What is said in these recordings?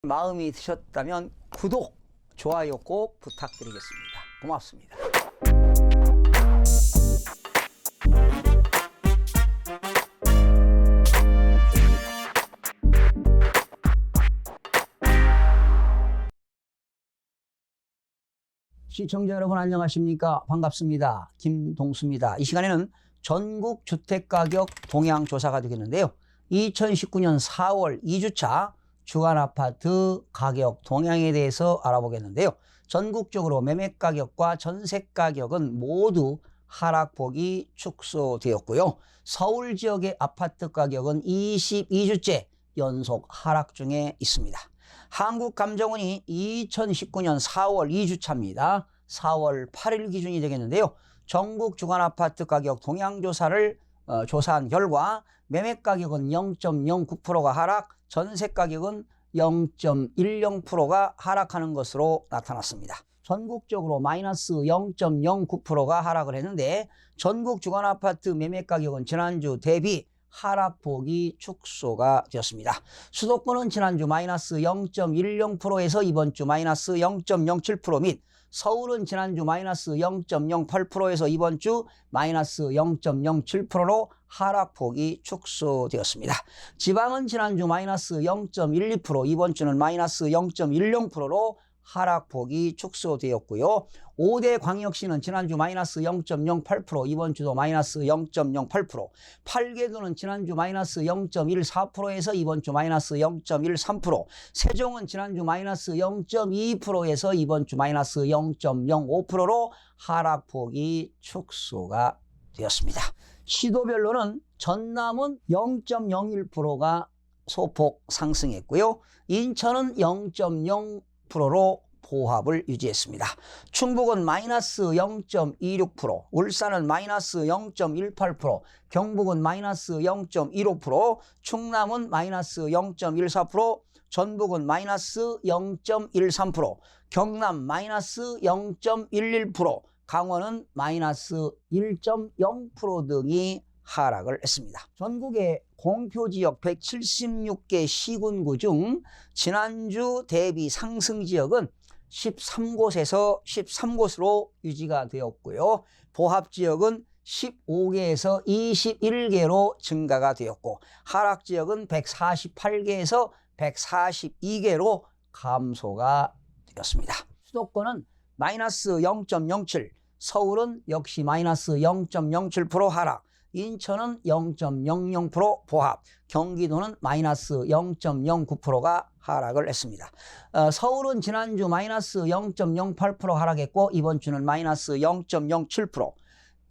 마음이 드셨다면 구독, 좋아요 꼭 부탁드리겠습니다. 고맙습니다. 시청자 여러분 안녕하십니까? 반갑습니다. 김동수입니다. 이 시간에는 전국 주택가격 동향 조사가 되겠는데요. 2019년 4월 2주차 주간아파트 가격 동향에 대해서 알아보겠는데요. 전국적으로 매매가격과 전세가격은 모두 하락폭이 축소되었고요. 서울 지역의 아파트 가격은 22주째 연속 하락 중에 있습니다. 한국감정원이 2019년 4월 2주차입니다. 4월 8일 기준이 되겠는데요. 전국 주간아파트 가격 동향조사를 조사한 결과 매매가격은 0.09%가 하락, 전세가격은 0.10%가 하락하는 것으로 나타났습니다. 전국적으로 마이너스 0.09%가 하락을 했는데 전국 주간아파트 매매가격은 지난주 대비 하락폭이 축소가 되었습니다. 수도권은 지난주 마이너스 0.10%에서 이번 주 마이너스 0.07% 및 서울은 지난주 마이너스 0.08%에서 이번 주 마이너스 0.07%로 하락폭이 축소되었습니다. 지방은 지난주 마이너스 0.12%, 이번 주는 마이너스 0.10%로 하락폭이 축소되었고요. 5대 광역시는 지난주 마이너스 0.08%, 이번 주도 마이너스 0.08%, 8개도는 지난주 마이너스 0.14%에서 이번 주 마이너스 0.13%, 세종은 지난주 마이너스 0.22%에서 이번 주 마이너스 0.05%로 하락폭이 축소가 되었습니다. 시도별로는 전남은 0.01%가 소폭 상승했고요. 인천은 0.0%로 보합을 유지했습니다. 충북은 마이너스 0.26%, 울산은 마이너스 0.18%, 경북은 마이너스 0.15%, 충남은 마이너스 0.14%, 전북은 마이너스 0.13%, 경남 마이너스 0.11%, 강원은 마이너스 1.0% 등이 하락을 했습니다. 전국의 공표지역 176개 시군구 중 지난주 대비 상승 지역은 13곳에서 13곳으로 유지가 되었고요. 보합지역은 15개에서 21개로 증가가 되었고 하락 지역은 148개에서 142개로 감소가 되었습니다. 수도권은 마이너스 0.07, 서울은 역시 마이너스 0.07% 하락, 인천은 0.00% 보합, 경기도는 마이너스 0.09%가 하락을 했습니다. 서울은 지난주 마이너스 0.08% 하락했고 이번 주는 마이너스 0.07%.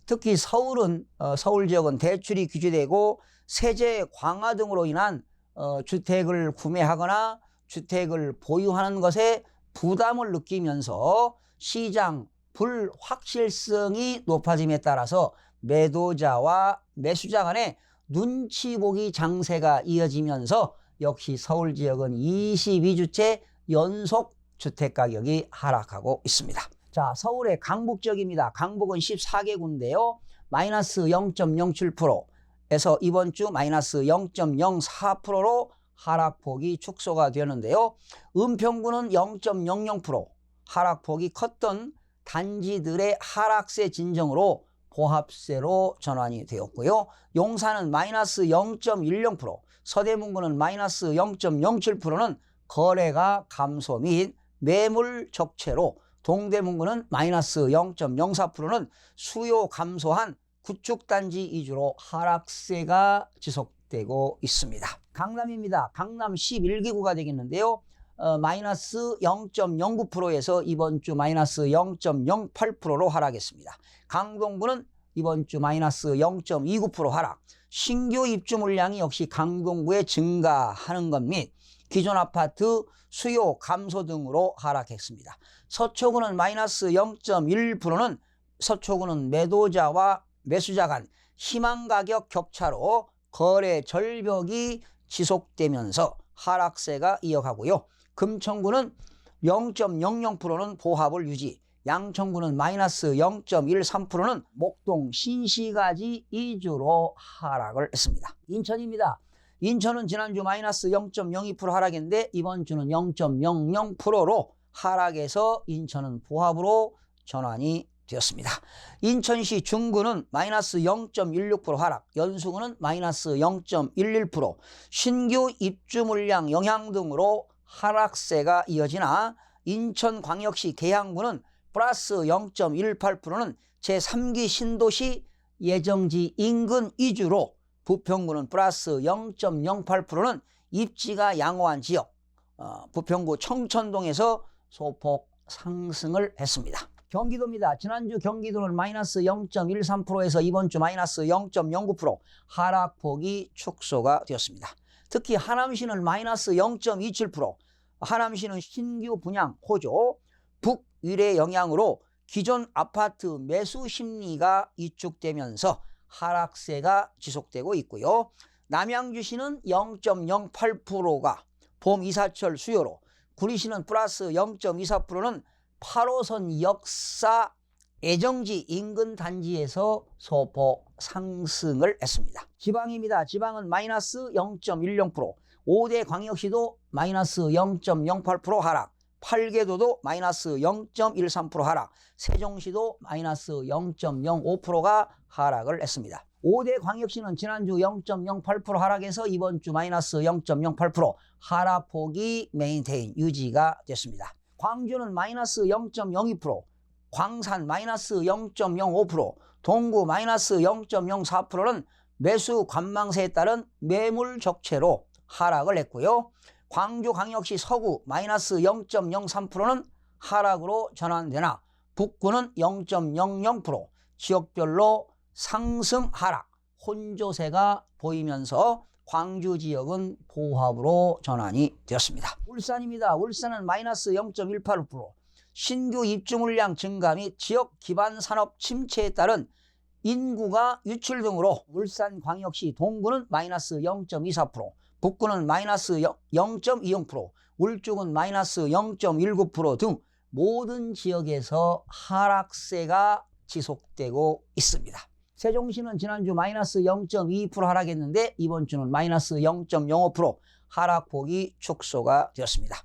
특히 서울은 서울 지역은 대출이 규제되고 세제 강화 등으로 인한 주택을 구매하거나 주택을 보유하는 것에 부담을 느끼면서 시장 불확실성이 높아짐에 따라서 매도자와 매수자 간의 눈치 보기 장세가 이어지면서 역시 서울 지역은 22주째 연속 주택가격이 하락하고 있습니다. 자, 서울의 강북 지역입니다. 강북은 14개구인데요. 마이너스 0.07%에서 이번 주 마이너스 0.04%로 하락폭이 축소가 되었는데요. 은평구는 0.00% 하락폭이 컸던 단지들의 하락세 진정으로 보합세로 전환이 되었고요. 용산은 마이너스 0.10%, 서대문구는 마이너스 0.07%는 거래가 감소 및 매물 적체로, 동대문구는 마이너스 0.04%는 수요 감소한 구축단지 위주로 하락세가 지속되고 있습니다. 강남입니다. 강남 11기구가 되겠는데요. 마이너스 0.09%에서 이번 주 마이너스 0.08%로 하락했습니다. 강동구는 이번 주 마이너스 0.29% 하락, 신규 입주 물량이 역시 강동구에 증가하는 것 및 기존 아파트 수요 감소 등으로 하락했습니다. 서초구는 마이너스 0.1%는 서초구는 매도자와 매수자 간 희망가격 격차로 거래 절벽이 지속되면서 하락세가 이어가고요. 금천구는 0.00%는 보합을 유지, 양천구는 마이너스 0.13%는 목동 신시가지 2주로 하락을 했습니다. 인천입니다. 인천은 지난주 마이너스 0.02% 하락인데 이번 주는 0.00%로 하락해서 인천은 보합으로 전환이 되었습니다. 인천시 중구는 마이너스 0.16% 하락, 연수구는 마이너스 0.11%, 신규 입주 물량 영향 등으로 하락세가 이어지나 인천광역시 계양구는 플러스 0.18%는 제3기 신도시 예정지 인근 위주로, 부평구는 플러스 0.08%는 입지가 양호한 지역, 부평구 청천동에서 소폭 상승을 했습니다. 경기도입니다. 지난주 경기도는 마이너스 0.13%에서 이번 주 마이너스 0.09% 하락폭이 축소가 되었습니다. 특히 하남시는 마이너스 0.27%, 하남시는 신규 분양 호조, 북위례 영향으로 기존 아파트 매수 심리가 위축되면서 하락세가 지속되고 있고요. 남양주시는 0.08%가 봄 이사철 수요로, 구리시는 플러스 0.24%는 8호선 역사 애정지 인근 단지에서 소폭 상승을 했습니다. 지방입니다. 지방은 마이너스 0.10%, 5대 광역시도 마이너스 0.08% 하락, 8개도도 마이너스 0.13% 하락, 세종시도 마이너스 0.05%가 하락을 했습니다. 5대 광역시는 지난주 0.08% 하락해서 이번 주 마이너스 0.08% 하락폭이 메인테인 유지가 됐습니다. 광주는 마이너스 0.02%, 광산 마이너스 0.05%, 동구 마이너스 0.04%는 매수 관망세에 따른 매물 적체로 하락을 했고요. 광주광역시 서구 마이너스 0.03%는 하락으로 전환되나 북구는 0.00%, 지역별로 상승 하락 혼조세가 보이면서 광주 지역은 보합으로 전환이 되었습니다. 울산입니다. 울산은 마이너스 0.18%, 신규 입주 물량 증가 및 지역 기반 산업 침체에 따른 인구가 유출 등으로 울산광역시 동구는 마이너스 0.24%, 북구는 마이너스 0.20%, 울주군 마이너스 0.19% 등 모든 지역에서 하락세가 지속되고 있습니다. 세종시는 지난주 마이너스 0.22% 하락했는데 이번 주는 마이너스 0.05% 하락폭이 축소가 되었습니다.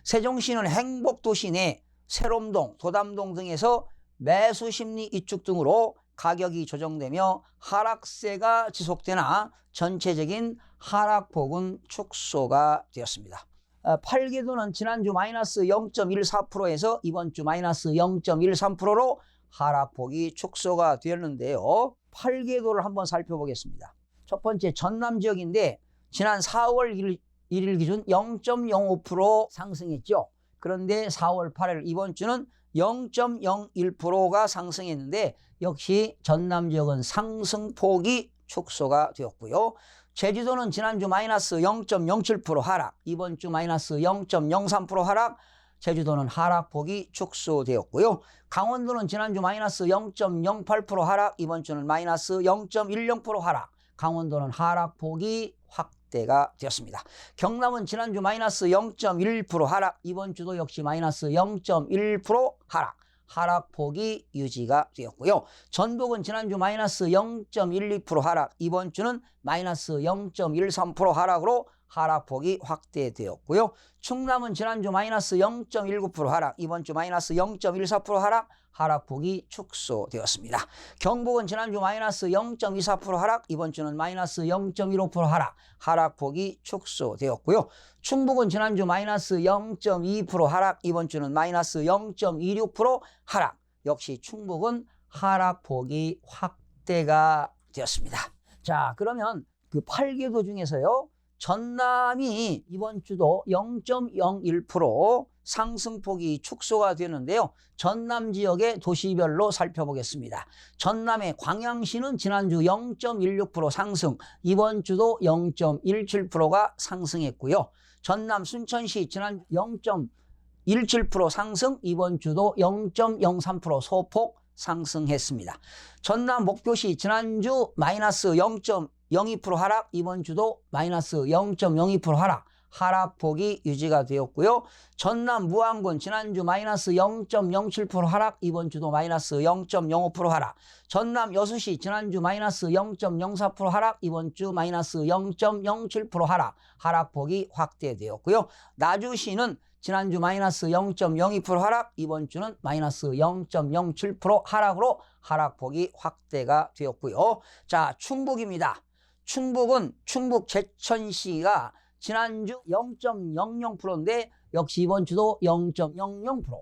세종시는 행복도시 내 세롬동, 도담동 등에서 매수심리 위축 등으로 가격이 조정되며 하락세가 지속되나 전체적인 하락폭은 축소가 되었습니다. 8개도는 지난주 마이너스 0.14%에서 이번 주 마이너스 0.13%로 하락폭이 축소가 되었는데요. 8개도를 한번 살펴보겠습니다. 첫 번째 전남 지역인데 지난 4월 1일 기준 0.05% 상승했죠. 그런데 4월 8일 이번 주는 0.01%가 상승했는데 역시 전남 지역은 상승폭이 축소가 되었고요. 제주도는 지난주 마이너스 0.07% 하락, 이번 주 마이너스 0.03% 하락, 제주도는 하락폭이 축소되었고요. 강원도는 지난주 마이너스 0.08% 하락, 이번 주는 마이너스 0.10% 하락, 강원도는 하락폭이 확대가 되었습니다. 경남은 지난주 마이너스 0.1% 하락, 이번 주도 역시 마이너스 0.1% 하락, 하락폭이 유지가 되었고요. 전북은 지난주 마이너스 0.12% 하락, 이번 주는 마이너스 0.13% 하락으로 하락폭이 확대되었고요. 충남은 지난주 마이너스 0.19% 하락, 이번 주 마이너스 0.14% 하락, 하락폭이 축소되었습니다. 경북은 지난주 마이너스 0.24% 하락, 이번 주는 마이너스 0.15% 하락, 하락폭이 축소되었고요. 충북은 지난주 마이너스 0.2% 하락, 이번 주는 마이너스 0.26% 하락, 역시 충북은 하락폭이 확대가 되었습니다. 자, 그러면 그 8개도 중에서요, 전남이 이번 주도 0.01% 상승폭이 축소가 되는데요. 전남 지역의 도시별로 살펴보겠습니다. 전남의 광양시는 지난주 0.16% 상승, 이번 주도 0.17%가 상승했고요. 전남 순천시 지난 0.17% 상승, 이번 주도 0.03% 소폭 상승했습니다. 전남 목교시 지난주 마이너스 0.02% 하락, 이번 주도 마이너스 0.02% 하락, 하락폭이 유지가 되었고요. 전남 무안군 지난주 마이너스 0.07% 하락, 이번 주도 마이너스 0.05% 하락. 전남 여수시 지난주 마이너스 0.04% 하락, 이번 주 마이너스 0.07% 하락. 하락폭이 확대되었고요. 나주시는 지난주 마이너스 0.02% 하락, 이번 주는 마이너스 0.07% 하락으로 하락폭이 확대가 되었고요. 자, 충북입니다. 충북은 충북 제천시가 지난주 0.00%인데 역시 이번 주도 0.00%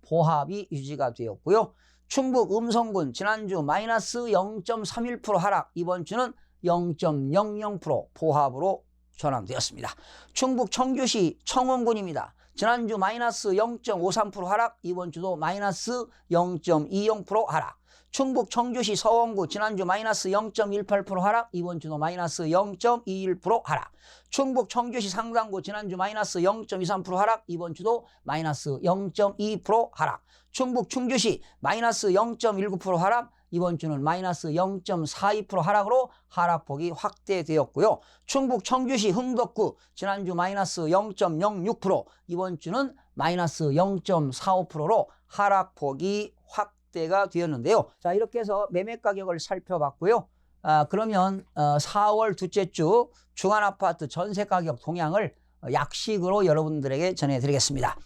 보합이 유지가 되었고요. 충북 음성군 지난주 마이너스 0.31% 하락, 이번 주는 0.00% 보합으로 전환되었습니다. 충북 청주시 청원군입니다. 지난주 마이너스 0.53% 하락, 이번 주도 마이너스 0.20% 하락. 충북 청주시 서원구 지난주 마이너스 0.18% 하락, 이번 주도 마이너스 0.21% 하락. 충북 청주시 상당구 지난주 마이너스 0.23% 하락, 이번 주도 마이너스 0.2% 하락. 충북 충주시 마이너스 0.19% 하락, 이번 주는 마이너스 0.42% 하락으로 하락폭이 확대되었고요. 충북 청주시 흥덕구 지난주 마이너스 0.06%, 이번 주는 마이너스 0.45%로 하락폭이 확대가 되었는데요. 자, 이렇게 해서 매매 가격을 살펴봤고요. 그러면 4월 둘째 주 중환아파트 전세 가격 동향을 약식으로 여러분들에게 전해드리겠습니다.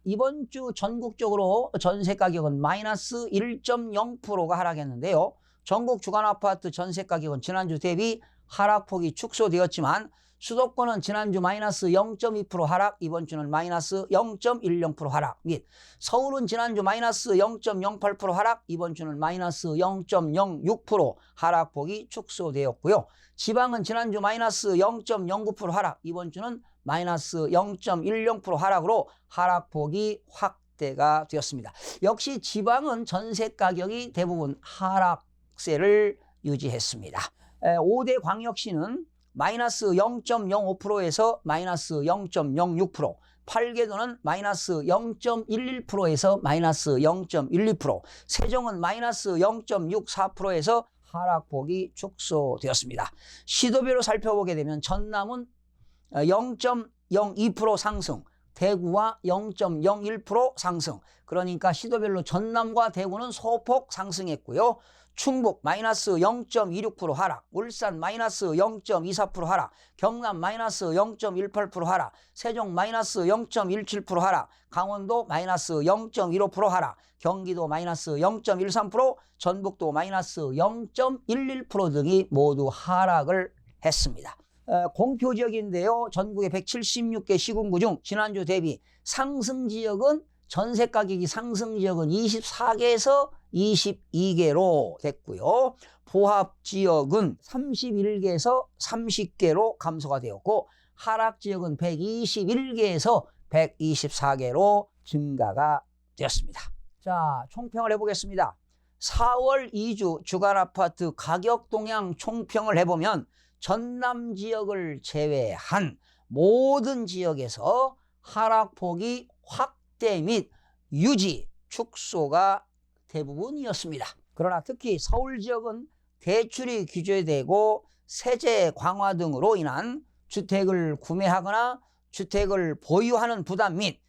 이번 주 전국적으로 전세 가격은 마이너스 1.0%가 하락했는데요. 전국 주간아파트 전세 가격은 지난주 대비 하락폭이 축소되었지만 수도권은 지난주 마이너스 0.2% 하락, 이번 주는 마이너스 0.10% 하락 및 서울은 지난주 마이너스 0.08% 하락, 이번 주는 마이너스 0.06% 하락폭이 축소되었고요. 지방은 지난주 마이너스 0.09% 하락, 이번 주는 마이너스 0.10% 하락으로 하락폭이 확대가 되었습니다. 역시 지방은 전세 가격이 대부분 하락세를 유지했습니다. 5대 광역시는 마이너스 0.05%에서 마이너스 0.06%, 8개도는 마이너스 0.11%에서 마이너스 0.12%, 세종은 마이너스 0.64%에서 하락폭이 축소되었습니다. 시도별로 살펴보게 되면 전남은 0.02% 상승, 대구와 0.01% 상승, 그러니까 시도별로 전남과 대구는 소폭 상승했고요. 충북 마이너스 0.26% 하락, 울산 마이너스 0.24% 하락, 경남 마이너스 0.18% 하락, 세종 마이너스 0.17% 하락, 강원도 마이너스 0.15% 하락, 경기도 마이너스 0.13%, 전북도 마이너스 0.11% 등이 모두 하락을 했습니다. 공표 지역인데요. 전국의 176개 시군구 중 지난주 대비 상승 지역은 전세 가격이 상승 지역은 24개에서 22개로 됐고요. 보합 지역은 31개에서 30개로 감소가 되었고 하락 지역은 121개에서 124개로 증가가 되었습니다. 자, 총평을 해보겠습니다. 4월 2주 주간아파트 가격 동향 총평을 해보면 전남 지역을 제외한 모든 지역에서 하락폭이 확대 및 유지, 축소가 대부분이었습니다. 그러나 특히 서울 지역은 대출이 규제되고 세제 강화 등으로 인한 주택을 구매하거나 주택을 보유하는 부담 및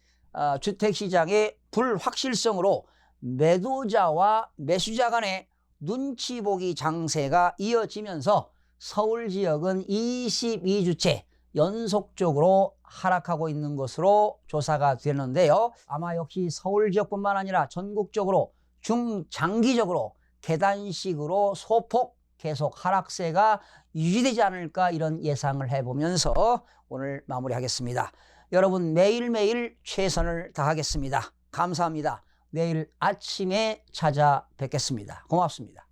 주택시장의 불확실성으로 매도자와 매수자 간의 눈치 보기 장세가 이어지면서 서울 지역은 22주째 연속적으로 하락하고 있는 것으로 조사가 되는데요. 아마 역시 서울 지역뿐만 아니라 전국적으로 중장기적으로 계단식으로 소폭 계속 하락세가 유지되지 않을까 이런 예상을 해보면서 오늘 마무리하겠습니다. 여러분 매일매일 최선을 다하겠습니다. 감사합니다. 내일 아침에 찾아뵙겠습니다. 고맙습니다.